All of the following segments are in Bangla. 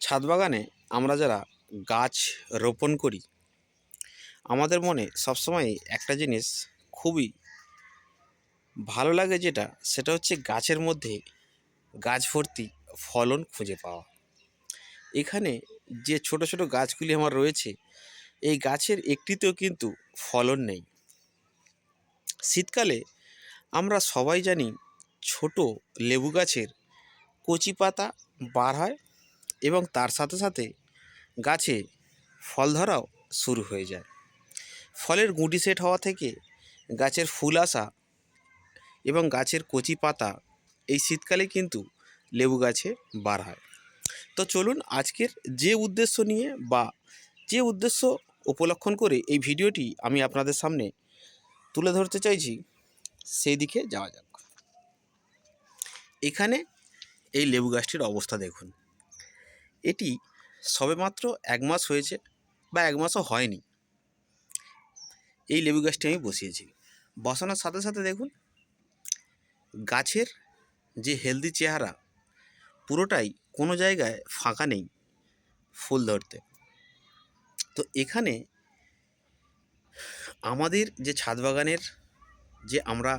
ছাদ বাগানে আমরা যারা গাছ রোপণ করি, আমাদের মনে সবসময় একটা জিনিস খুবই ভালো লাগে, সেটা হচ্ছে গাছের মধ্যে গাছ ভর্তি ফলন খুঁজে পাওয়া। এখানে যে ছোট ছোট গাছগুলি আমার রয়েছে, এই গাছের একটিতেও কিন্তু ফলন নেই। শীতকালে আমরা সবাই জানি ছোট লেবু গাছের কচি পাতা বার হয় এবং তার সাথে সাথে গাছে ফল ধরাও শুরু হয়ে যায়। ফলের গুঁটি সেট হওয়া থেকে গাছের ফুল আসা এবং গাছের কচি পাতা এই শীতকালে কিন্তু লেবু গাছে বার হয়। তো চলুন আজকের যে উদ্দেশ্য উপলক্ষণ করে এই ভিডিওটি আমি আপনাদের সামনে তুলে ধরতে চাইছি, সেই দিকে যাওয়া যাক। এখানে এই লেবু গাছটির অবস্থা দেখুন। এটি সবেমাত্র 1 মাস হয়েছে বা 1 মাসও হয়নি। এই লেবু গাছটি আমি বসিয়েছি। বসানোর সাথে সাথে দেখুন গাছের যে হেলদি চেহারা, পুরোটাই কোনো জায়গায় ফাঁকা নেই ফুল ধরতে। তো এখানে আমাদের যে ছাদ বাগানের আমরা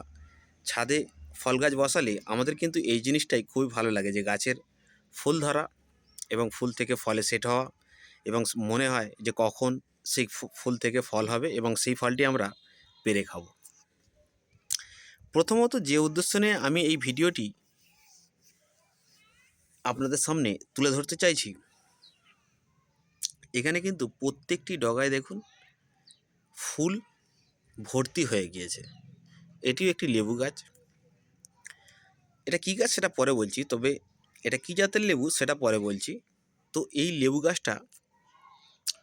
ছাদে ফল গাছ বসালে আমাদের কিন্তু এই জিনিসটাই খুবই ভালো লাগে, যে গাছের ফুল ধরা এবং ফুল থেকে ফলে সেট হওয়া, এবং মনে হয় যে কখন সেই ফুল থেকে ফল হবে এবং সেই ফলটি আমরা পেরে খাবো। প্রথমত যে উদ্দেশ্য নিয়ে আমি এই ভিডিওটি আপনাদের সামনে তুলে ধরতে চাইছি, এখানে কিন্তু প্রত্যেকটি ডগায় দেখুন ফুল ভর্তি হয়ে গিয়েছে। এটিও একটি লেবু গাছ। এটা কী গাছ সেটা পরে বলছি, তবে এটা কী জাতের লেবু সেটা পরে বলছি। তো এই লেবু গাছটা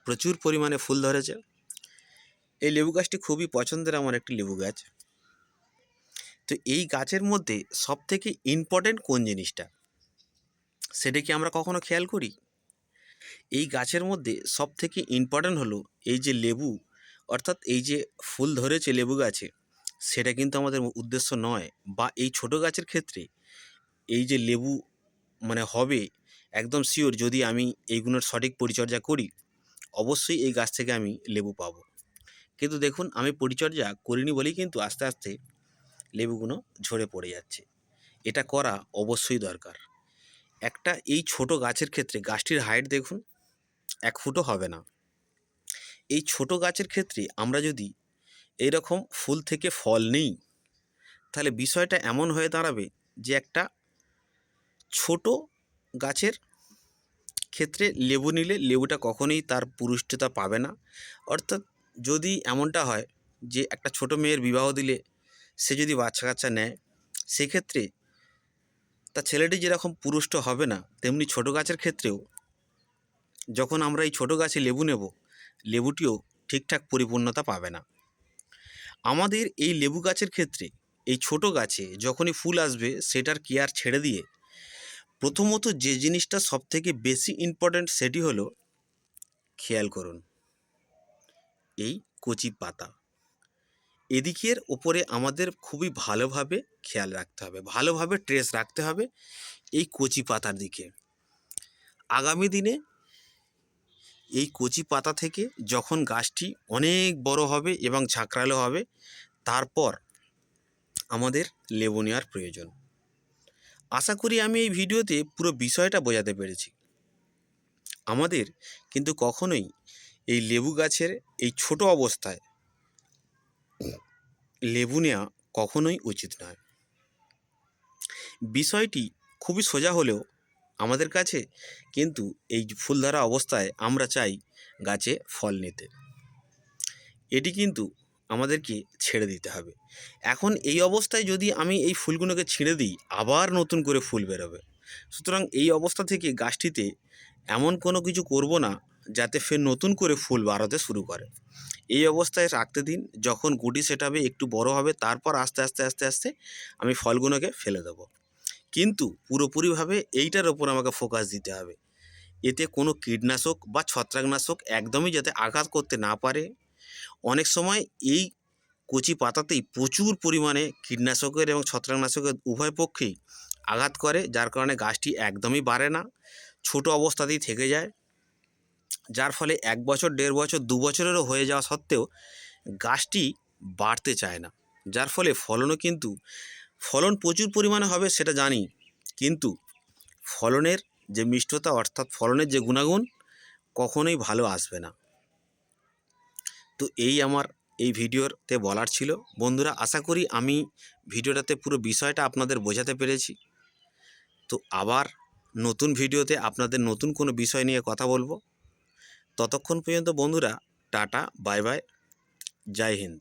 প্রচুর পরিমাণে ফুল ধরেছে। এই লেবু গাছটি খুবই পছন্দের আমার একটি লেবু গাছ। তো এই গাছের মধ্যে সবথেকে ইম্পর্ট্যান্ট কোন জিনিসটা, সেটা কি আমরা কখনো খেয়াল করি? এই গাছের মধ্যে সবথেকে ইম্পর্ট্যান্ট হলো এই যে লেবু, অর্থাৎ এই যে ফুল ধরেছে লেবু গাছে, সেটা কিন্তু আমাদের উদ্দেশ্য নয়। বা এই ছোট গাছের ক্ষেত্রে এই যে লেবু হবে একদম শিওর, যদি আমি এইগুলোর সঠিক পরিচর্যা করি অবশ্যই এই গাছ থেকে আমি লেবু পাবো। কিন্তু দেখুন আমি পরিচর্যা করিনি বলেই কিন্তু আস্তে আস্তে লেবুগুলো ঝরে পড়ে যাচ্ছে। এটা করা অবশ্যই দরকার। একটা এই ছোট গাছের ক্ষেত্রে গাছটির হাইট দেখুন 1 ফুটও হবে না। এই ছোট গাছের ক্ষেত্রে আমরা যদি এইরকম ফুল থেকে ফল নিই, তাহলে বিষয়টা এমন হয়ে দাঁড়াবে যে একটা ছোট গাছের ক্ষেত্রে লেবু নিলে লেবুটা কখনোই তার পুষ্টিটা পাবে না। অর্থাৎ যদি এমনটা হয় যে একটা ছোট মেয়ের বিবাহ দিলে সে যদি বাচ্চা কাচ্চা নেয়, সেক্ষেত্রে তার ছেলেটি যেরকম পুরুষ্ট হবে না, তেমনি ছোট গাছের ক্ষেত্রেও যখন আমরা এই ছোট গাছে লেবু নেব, লেবুটিও ঠিকঠাক পরিপূর্ণতা পাবে না। আমাদের এই লেবু গাছের ক্ষেত্রে এই ছোট গাছে যখনই ফুল আসবে সেটার কেয়ার ছেড়ে দিয়ে প্রথমত যে জিনিসটা সবথেকে বেশি ইম্পর্ট্যান্ট সেটি হলো, খেয়াল করুন এই কচি পাতা, এদিকের ওপরে আমাদের খুবই ভালোভাবে খেয়াল রাখতে হবে, ভালোভাবে ট্রেস রাখতে হবে এই কচি পাতার দিকে। আগামী দিনে এই কচি পাতা থেকে যখন গাছটি অনেক বড় হবে এবং ঝাঁকড়ালো হবে, তারপর আমাদের লেবু নেওয়ার প্রয়োজন। আশা করি আমি এই ভিডিওতে পুরো বিষয়টা বোঝাতে পেরেছি। আমাদের কিন্তু কখনোই এই লেবু গাছের এই ছোট অবস্থায় লেবু নেওয়া কখনোই উচিত নয়। বিষয়টি খুবই সোজা হলেও আমাদের কাছে কিন্তু এই ফুল ধরা অবস্থায় আমরা চাই গাছে ফল নিতে, এটি কিন্তু আমাদেরকে ছেড়ে দিতে হবে। এখন এই অবস্থায় যদি আমি এই ফুলগুলোকে ছেড়ে দিই, আবার নতুন করে ফুল বেরোবে। সুতরাং এই অবস্থা থেকে গাছটিতে এমন কোনো কিছু করব না যাতে ফের নতুন করে ফুল বাড়াতে শুরু করে। এই অবস্থায় রাখতে দিন, যখন গুটি সেট হবে একটু বড় হবে, তারপর আস্তে আস্তে আস্তে আস্তে আমি ফলগুলোকে ফেলে দেবো। কিন্তু পুরোপুরিভাবে এইটার ওপর আমাকে ফোকাস দিতে হবে, এতে কোনো কীটনাশক বা ছত্রাকনাশক একদমই যাতে আঘাত করতে না পারে। অনেক সময় এই কচি পাতাতেই প্রচুর পরিমাণে কীটনাশকের এবং ছত্রাকনাশকের উভয় পক্ষেই আঘাত করে, যার কারণে গাছটি একদমই বাড়ে না। ছোট অবস্থাতেই থেকে যায়, যার ফলে 1 বছর 1.5 বছর 2 বছরেরও হয়ে যাওয়া সত্ত্বেও গাছটি বাড়তে চায় না, যার ফলে ফলন প্রচুর পরিমাণে হবে সেটা জানি, কিন্তু ফলনের যে মিষ্টতা অর্থাৎ ফলনের যে গুণাগুণ কখনোই ভালো আসবে না। তো এই আমার এই ভিডিওতে বলার ছিল। বন্ধুরা, আশা করি আমি ভিডিওটাতে পুরো বিষয়টা আপনাদের বোঝাতে পেরেছি। তো আবার নতুন ভিডিওতে আপনাদের নতুন কোনো বিষয় নিয়ে কথা বলবো। ততক্ষণ পর্যন্ত বন্ধুরা, টাটা, বাই বাই, জয় হিন্দ।